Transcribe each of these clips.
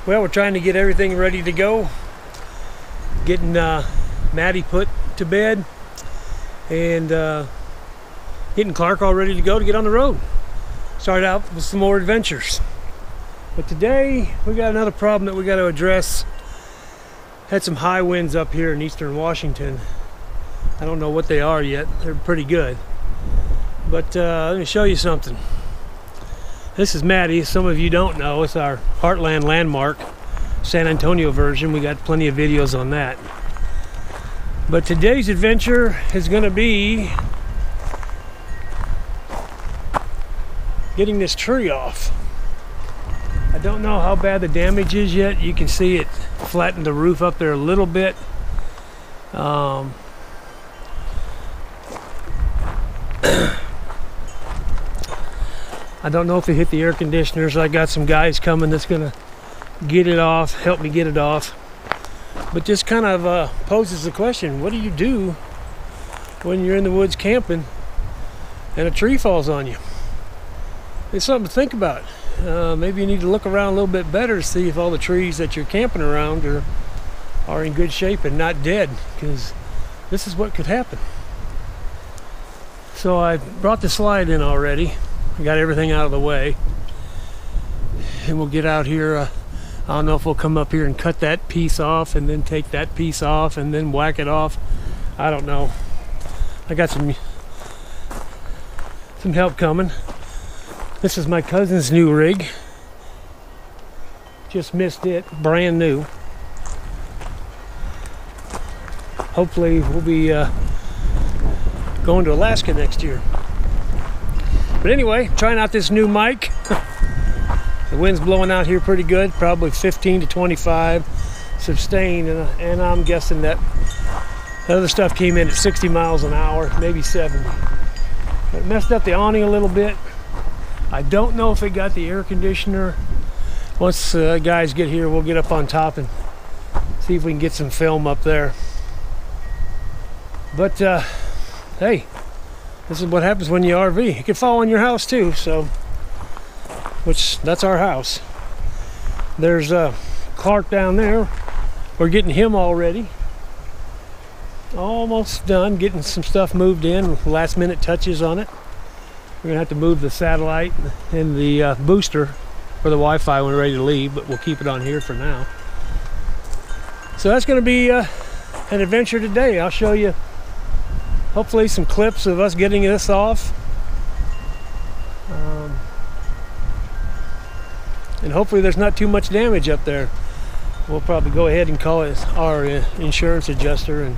Well, we're trying to get everything ready to go. Getting Maddie put to bed and getting Clark all ready to go to get on the road. Start out with some more adventures. But today we got another problem that we got to address. Had some high winds up here in eastern Washington. I don't know what they are yet. They're pretty good. But let me show you something. This is Maddie. Some of you don't know. It's our Heartland Landmark San Antonio version. We got plenty of videos on that. But today's adventure is going to be getting this tree off. I don't know how bad the damage is yet. You can see it flattened the roof up there a little bit. I don't know if it hit the air conditioners. I got some guys coming that's gonna get it off, help me get it off. But just kind of poses the question, what do you do when you're in the woods camping and a tree falls on you? It's something to think about. Maybe you need to look around a little bit better to see if all the trees that you're camping around are in good shape and not dead, because this is what could happen. So I brought the slide in already. I got everything out of the way, and we'll get out here. I don't know if we'll come up here and cut that piece off and then take that piece off and then whack it off. I don't know. I got some help coming. This is my cousin's new rig. Just missed it, brand new. Hopefully we'll be going to Alaska next year. But anyway, trying out this new mic. The wind's blowing out here pretty good, probably 15 to 25 sustained, and I'm guessing that the other stuff came in at 60 miles an hour, maybe 70. It messed up the awning a little bit. I don't know if it got the air conditioner. Once guys get here, we'll get up on top and see if we can get some film up there. But hey, this is what happens when you RV. It can fall on your house too, so that's our house. There's Clark down there. We're getting him all ready. Almost done getting some stuff moved in with last minute touches on it. We're gonna have to move the satellite and the booster for the Wi-Fi when we're ready to leave, but we'll keep it on here for now. So that's gonna be an adventure today. I'll show you hopefully some clips of us getting this off. And hopefully there's not too much damage up there. We'll probably go ahead and call it our insurance adjuster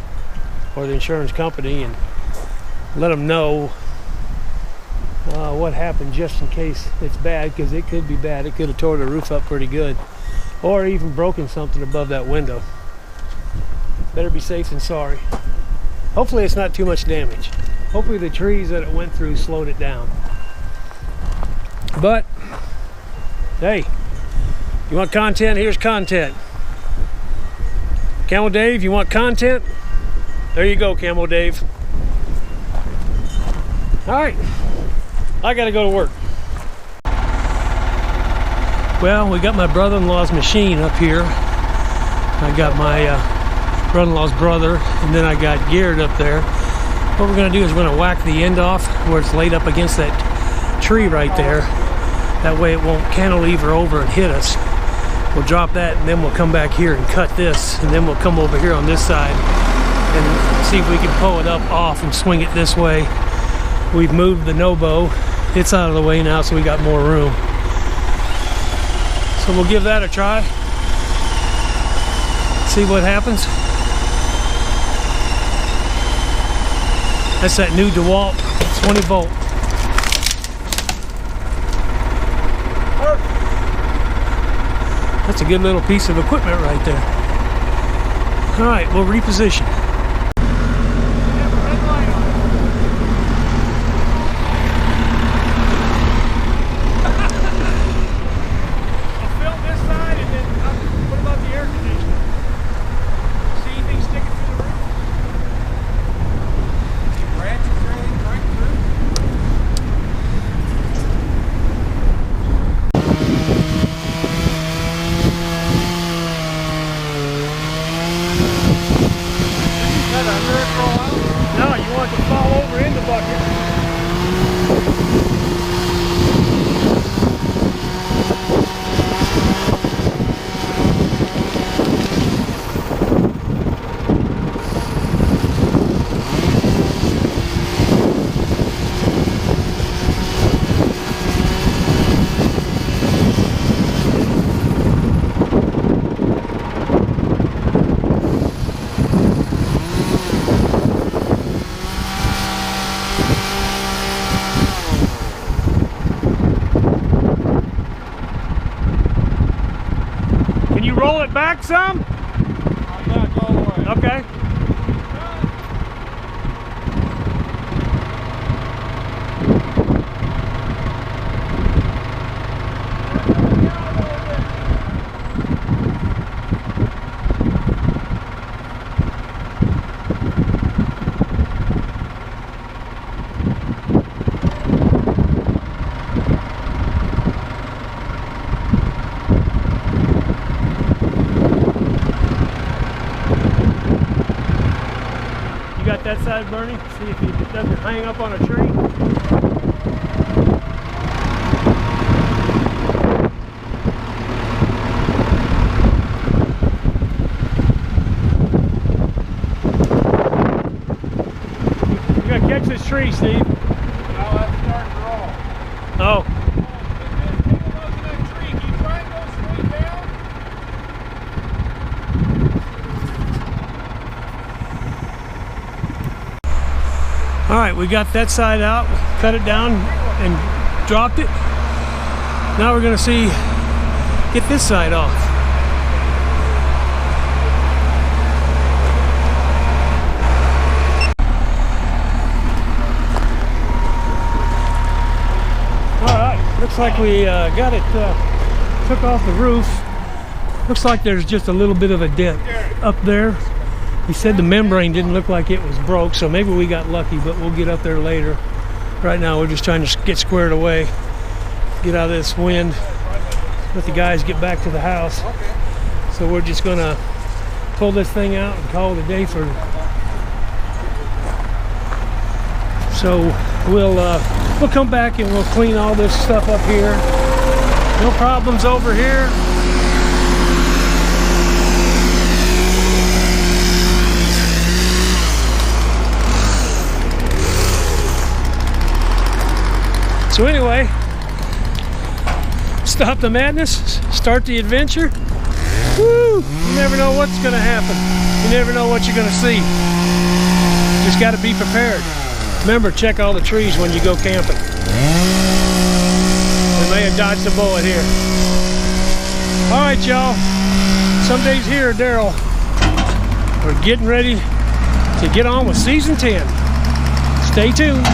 or the insurance company and let them know what happened, just in case it's bad, because it could be bad. It could have tore the roof up pretty good, or even broken something above that window. Better be safe than sorry. Hopefully it's not too much damage. Hopefully the trees that it went through slowed it down. But hey, you want content? Here's content. Camel Dave, you want content? There you go, Camel Dave. All right, I gotta go to work. Well, we got my brother-in-law's machine up here. I got my brother-in-law's brother, and then I got Garrett up there. What we're gonna do is we're gonna whack the end off where it's laid up against that tree right there. That way it won't cantilever over and hit us. We'll drop that, and then we'll come back here and cut this, and then we'll come over here on this side and see if we can pull it up off and swing it this way. We've moved the no-bow. It's out of the way now, so we got more room. So we'll give that a try. See what happens. That's that new DeWalt 20 volt. That's a good little piece of equipment right there. All right, we'll reposition. back some? I'm back all the way. Okay. Got that side burning. See if it doesn't hang up on a tree. You gotta catch this tree, Steve. Now that's starting to roll. Oh. All right, we got that side out, cut it down and dropped it. Now we're gonna see, get this side off. All right, looks like we got it, took off the roof. Looks like there's just a little bit of a dent up there. He said the membrane didn't look like it was broke, so maybe we got lucky, but we'll get up there later. Right now we're just trying to get squared away, get out of this wind, let the guys get back to the house. So we're just gonna pull this thing out and call it a day for. So we'll come back and we'll clean all this stuff up here. No problems over here. So anyway, stop the madness, start the adventure. Woo! You never know what's gonna happen. You never know what you're gonna see. Just gotta be prepared. Remember, check all the trees when you go camping. We may have dodged a bullet here. All right, y'all. Some days here, Daryl. We're getting ready to get on with season 10. Stay tuned.